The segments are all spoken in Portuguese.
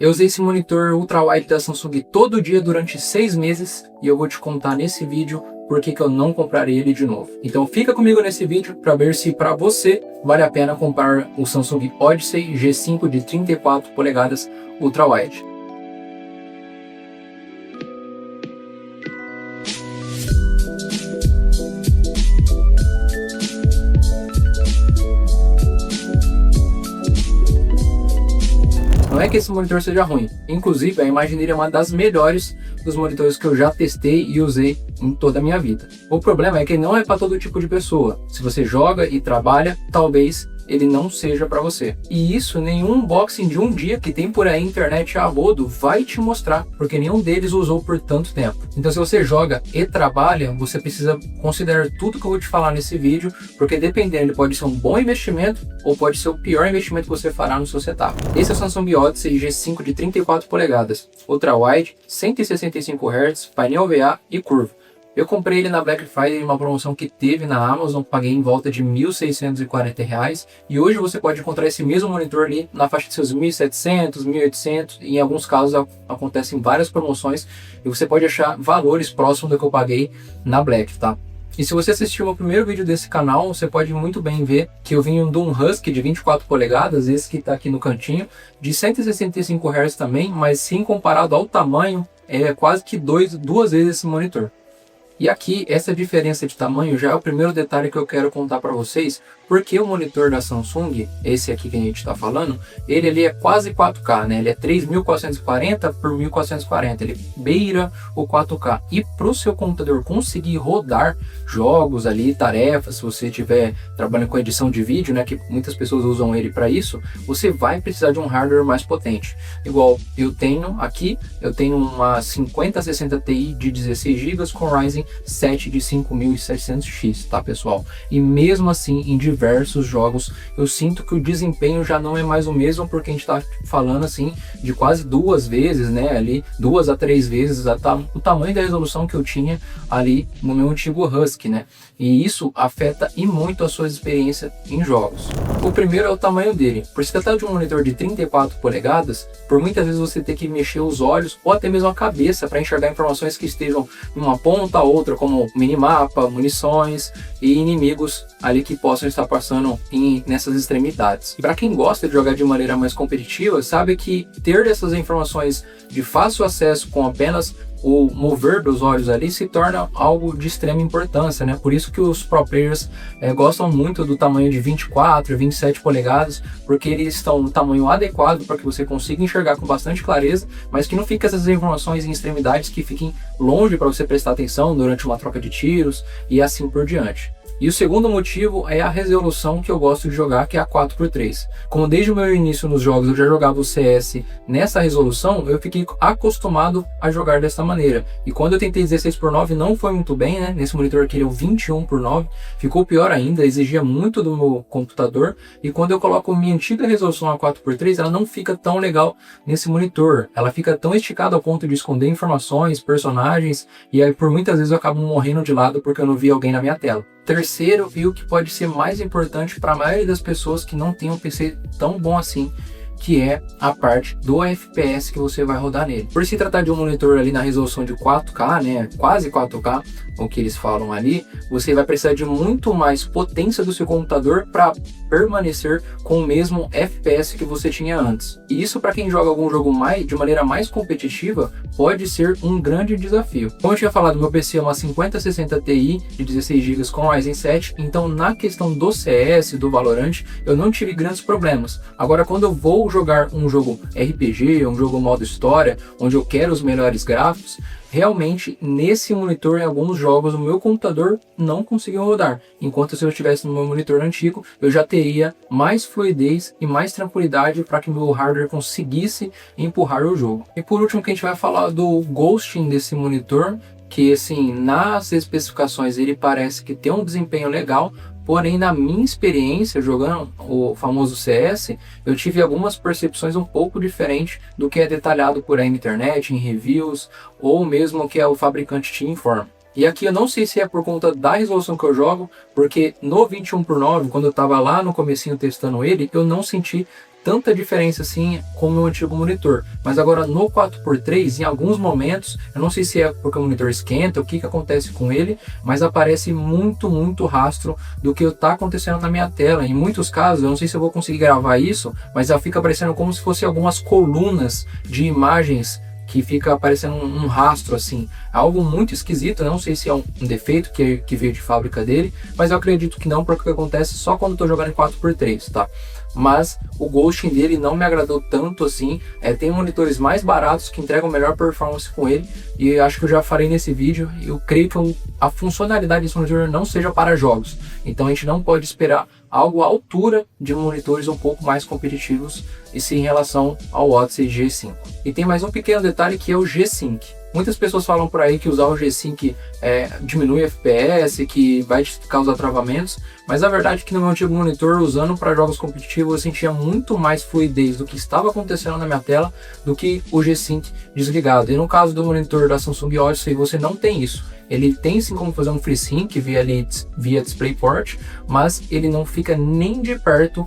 Eu usei esse monitor ultrawide da Samsung todo dia durante 6 meses e eu vou te contar nesse vídeo por que eu não comprarei ele de novo. Então fica comigo nesse vídeo para ver se para você vale a pena comprar o Samsung Odyssey G5 de 34 polegadas ultrawide. Não é que esse monitor seja ruim, inclusive a imagem dele é uma das melhores dos monitores que eu já testei e usei em toda a minha vida. O problema é que ele não é para todo tipo de pessoa. Se você joga e trabalha, talvez ele não seja para você. E isso nenhum unboxing de um dia que tem por aí internet a rodo vai te mostrar, porque nenhum deles usou por tanto tempo. Então se você joga e trabalha, você precisa considerar tudo que eu vou te falar nesse vídeo, porque dependendo, ele pode ser um bom investimento ou pode ser o pior investimento que você fará no seu setup. Esse é o Samsung Odyssey G5 de 34 polegadas, ultrawide, 165 Hz, painel VA e curvo. Eu comprei ele na Black Friday em uma promoção que teve na Amazon, paguei em volta de R$ 1.640 e hoje você pode encontrar esse mesmo monitor ali na faixa de seus R$ 1.700, R$ 1.800 e em alguns casos acontecem várias promoções e você pode achar valores próximos do que eu paguei na Black, tá? E se você assistiu ao primeiro vídeo desse canal, você pode muito bem ver que eu vim de um Husky de 24 polegadas, esse que está aqui no cantinho, de 165 Hz também, mas sim comparado ao tamanho, é quase que duas vezes esse monitor. E aqui, essa diferença de tamanho já é o primeiro detalhe que eu quero contar para vocês, porque o monitor da Samsung, esse aqui que a gente está falando, ele ali é quase 4K, né? Ele é 3440 por 1440, ele beira o 4K. E para o seu computador conseguir rodar jogos ali, tarefas, se você estiver trabalhando com edição de vídeo, né, que muitas pessoas usam ele para isso, você vai precisar de um hardware mais potente. Igual eu tenho aqui, eu tenho uma 5060 Ti de 16 GB com Ryzen 7 de 5700X, tá pessoal? E mesmo assim, em diversos jogos, eu sinto que o desempenho já não é mais o mesmo, porque a gente tá falando assim de quase duas vezes, né? Ali 2 a 3 vezes o tamanho da resolução que eu tinha ali no meu antigo Husky, né? E isso afeta e muito a sua experiência em jogos. O primeiro é o tamanho dele. Por se tratar de um monitor de 34 polegadas, por muitas vezes você tem que mexer os olhos ou até mesmo a cabeça para enxergar informações que estejam em uma ponta ou outra, como minimapa, munições e inimigos ali que possam estar passando nessas extremidades. E para quem gosta de jogar de maneira mais competitiva, sabe que ter essas informações de fácil acesso com apenas o mover dos olhos ali se torna algo de extrema importância, né? Por isso que os pro players gostam muito do tamanho de 24, 27 polegadas, porque eles estão no tamanho adequado para que você consiga enxergar com bastante clareza, mas que não fique essas informações em extremidades que fiquem longe para você prestar atenção durante uma troca de tiros e assim por diante. E o segundo motivo é a resolução que eu gosto de jogar, que é a 4x3. Como desde o meu início nos jogos eu já jogava o CS nessa resolução, eu fiquei acostumado a jogar dessa maneira. E quando eu tentei 16x9 não foi muito bem, né? Nesse monitor aqui ele é o 21x9, ficou pior ainda, exigia muito do meu computador. E quando eu coloco minha antiga resolução a 4x3, ela não fica tão legal nesse monitor. Ela fica tão esticada ao ponto de esconder informações, personagens, e aí por muitas vezes eu acabo morrendo de lado porque eu não vi alguém na minha tela. Terceiro, e o que pode ser mais importante para a maioria das pessoas que não tem um PC tão bom assim, que é a parte do FPS que você vai rodar nele. Por se tratar de um monitor ali na resolução de 4K, né, quase 4K, o que eles falam ali, você vai precisar de muito mais potência do seu computador para permanecer com o mesmo FPS que você tinha antes. E isso, para quem joga algum jogo de maneira mais competitiva, pode ser um grande desafio. Como eu tinha falado, meu PC é uma 5060 Ti de 16 GB com Ryzen 7, então na questão do CS, do Valorant, eu não tive grandes problemas. Agora, quando eu vou jogar um jogo RPG, um jogo modo história, onde eu quero os melhores gráficos, realmente nesse monitor, em alguns jogos, o meu computador não conseguiu rodar. Enquanto se eu estivesse no meu monitor antigo, eu já teria mais fluidez e mais tranquilidade para que meu hardware conseguisse empurrar o jogo. E por último, que a gente vai falar do ghosting desse monitor, que assim, nas especificações ele parece que tem um desempenho legal, porém na minha experiência jogando o famoso CS, eu tive algumas percepções um pouco diferentes do que é detalhado por aí na internet, em reviews, ou mesmo que o fabricante te informa. E aqui eu não sei se é por conta da resolução que eu jogo, porque no 21x9, quando eu estava lá no comecinho testando ele, eu não senti tanta diferença assim como o antigo monitor. Mas agora no 4x3, em alguns momentos, eu não sei se é porque o monitor esquenta, o que acontece com ele, mas aparece muito rastro do que está acontecendo na minha tela. Em muitos casos, eu não sei se eu vou conseguir gravar isso, mas ela fica aparecendo como se fosse algumas colunas de imagens que fica aparecendo um rastro assim, algo muito esquisito. Não sei se é um defeito que veio de fábrica dele, mas eu acredito que não, porque acontece só quando estou jogando em 4x3, tá? Mas o ghosting dele não me agradou tanto assim. Tem monitores mais baratos que entregam melhor performance com ele, e acho que eu já falei nesse vídeo. Eu creio que a funcionalidade desse monitor não seja para jogos, então a gente não pode esperar algo à altura de monitores um pouco mais competitivos, e sim em relação ao Odyssey G5. E tem mais um pequeno detalhe, que é o G-Sync. Muitas pessoas falam por aí que usar o G-Sync diminui FPS, que vai te causar travamentos, mas a verdade é que no meu antigo monitor, usando para jogos competitivos, eu sentia muito mais fluidez do que estava acontecendo na minha tela do que o G-Sync desligado. E no caso do monitor da Samsung Odyssey, você não tem isso. Ele tem sim como fazer um FreeSync via DisplayPort, mas ele não fica nem de perto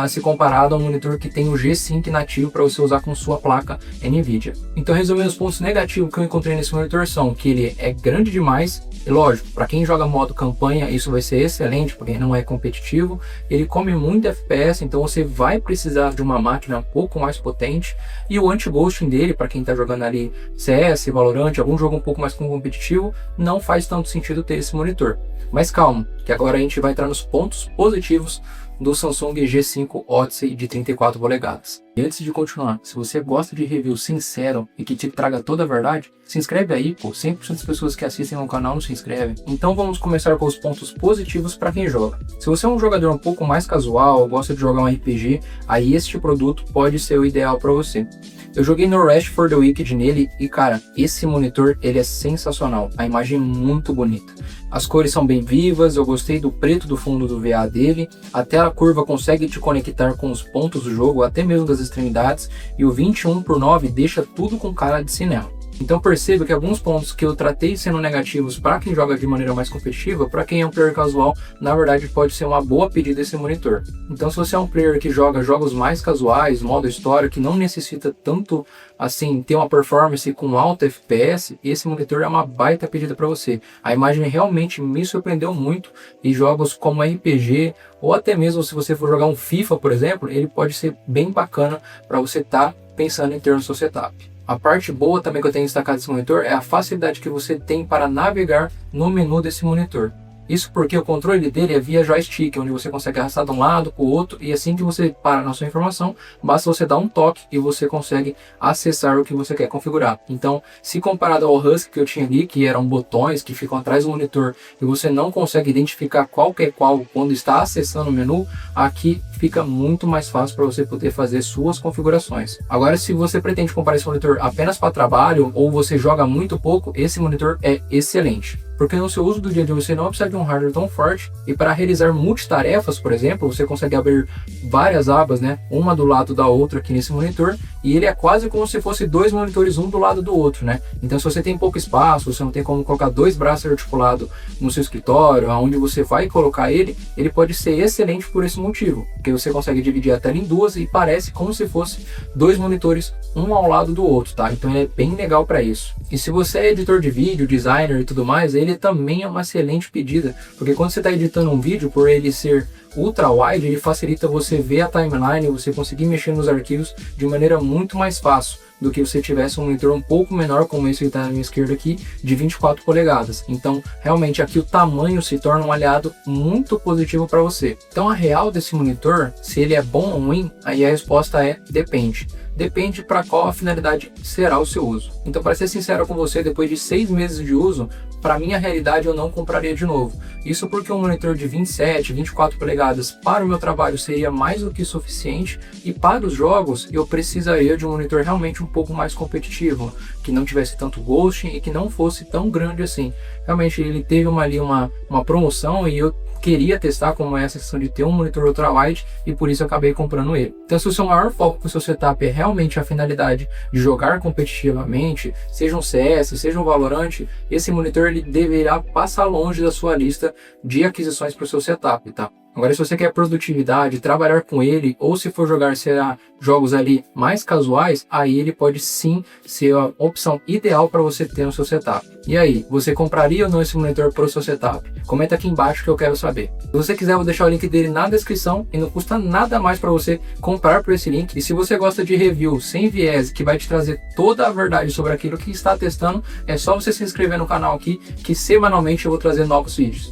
se comparado ao monitor que tem o G-Sync nativo para você usar com sua placa NVIDIA. Então, resumindo, os pontos negativos que eu encontrei nesse monitor são que ele é grande demais. E lógico, para quem joga modo campanha, isso vai ser excelente, porque não é competitivo. Ele come muito FPS, então você vai precisar de uma máquina um pouco mais potente. E o anti-ghosting dele, para quem está jogando ali CS, Valorant, algum jogo um pouco mais competitivo, não faz tanto sentido ter esse monitor. Mas calma, que agora a gente vai entrar nos pontos positivos do Samsung G5 Odyssey de 34 polegadas. E antes de continuar, se você gosta de review sincero e que te traga toda a verdade, se inscreve aí, pô, 100% das pessoas que assistem no canal não se inscrevem. Então vamos começar com os pontos positivos para quem joga. Se você é um jogador um pouco mais casual, gosta de jogar um RPG, aí este produto pode ser o ideal para você. Eu joguei no Rest for the Wicked nele e, cara, esse monitor ele é sensacional, a imagem é muito bonita. As cores são bem vivas, eu gostei do preto do fundo do VA dele, a tela curva consegue te conectar com os pontos do jogo, até mesmo das extremidades, e o 21:9 deixa tudo com cara de cinema. Então perceba que alguns pontos que eu tratei sendo negativos para quem joga de maneira mais competitiva, para quem é um player casual, na verdade pode ser uma boa pedida esse monitor. Então se você é um player que joga jogos mais casuais, modo história, que não necessita tanto assim ter uma performance com alta FPS, esse monitor é uma baita pedida para você. A imagem realmente me surpreendeu muito, e jogos como RPG, ou até mesmo se você for jogar um FIFA, por exemplo, ele pode ser bem bacana para você estar pensando em ter no seu setup. A parte boa também que eu tenho destacado desse monitor é a facilidade que você tem para navegar no menu desse monitor. Isso porque o controle dele é via joystick, onde você consegue arrastar de um lado para o outro, e assim que você para na sua informação, basta você dar um toque e você consegue acessar o que você quer configurar. Então, se comparado ao Husky que eu tinha ali, que eram botões que ficam atrás do monitor e você não consegue identificar qual que é qual quando está acessando o menu, aqui fica muito mais fácil para você poder fazer suas configurações. Agora, se você pretende comprar esse monitor apenas para trabalho ou você joga muito pouco, esse monitor é excelente. Porque no seu uso do dia a dia você não precisa de um hardware tão forte, e para realizar multitarefas, por exemplo, você consegue abrir várias abas, né, uma do lado da outra aqui nesse monitor, e ele é quase como se fosse dois monitores um do lado do outro, né? Então se você tem pouco espaço, você não tem como colocar dois braços articulados no seu escritório, onde você vai colocar ele pode ser excelente por esse motivo, porque você consegue dividir a tela em duas e parece como se fosse dois monitores um ao lado do outro, tá? Então ele é bem legal para isso. E se você é editor de vídeo, designer e tudo mais, ele também é uma excelente pedida, porque quando você está editando um vídeo, por ele ser ultra wide, ele facilita você ver a timeline, você conseguir mexer nos arquivos de maneira muito mais fácil do que você tivesse um monitor um pouco menor, como esse que está na minha esquerda aqui, de 24 polegadas. Então, realmente, aqui o tamanho se torna um aliado muito positivo para você. Então, a real desse monitor, se ele é bom ou ruim, aí a resposta é depende. Depende para qual a finalidade será o seu uso. Então, para ser sincero com você, depois de 6 meses de uso, para minha realidade eu não compraria de novo. Isso porque um monitor de 27, 24 polegadas para o meu trabalho seria mais do que suficiente, e para os jogos eu precisaria de um monitor realmente um pouco mais competitivo, que não tivesse tanto ghosting e que não fosse tão grande assim. Realmente ele teve uma promoção e eu queria testar como é essa questão de ter um monitor ultrawide, e por isso eu acabei comprando ele. Então, se o seu maior foco para o seu setup é realmente a finalidade de jogar competitivamente, seja um CS, seja um Valorant, esse monitor ele deverá passar longe da sua lista de aquisições para o seu setup, tá? Agora, se você quer produtividade, trabalhar com ele, ou se for jogar, será jogos ali mais casuais, aí ele pode sim ser a opção ideal para você ter no seu setup. E aí, você compraria ou não esse monitor para o seu setup? Comenta aqui embaixo que eu quero saber. Se você quiser, eu vou deixar o link dele na descrição e não custa nada mais para você comprar por esse link. E se você gosta de review sem viés, que vai te trazer toda a verdade sobre aquilo que está testando, é só você se inscrever no canal aqui, que semanalmente eu vou trazer novos vídeos.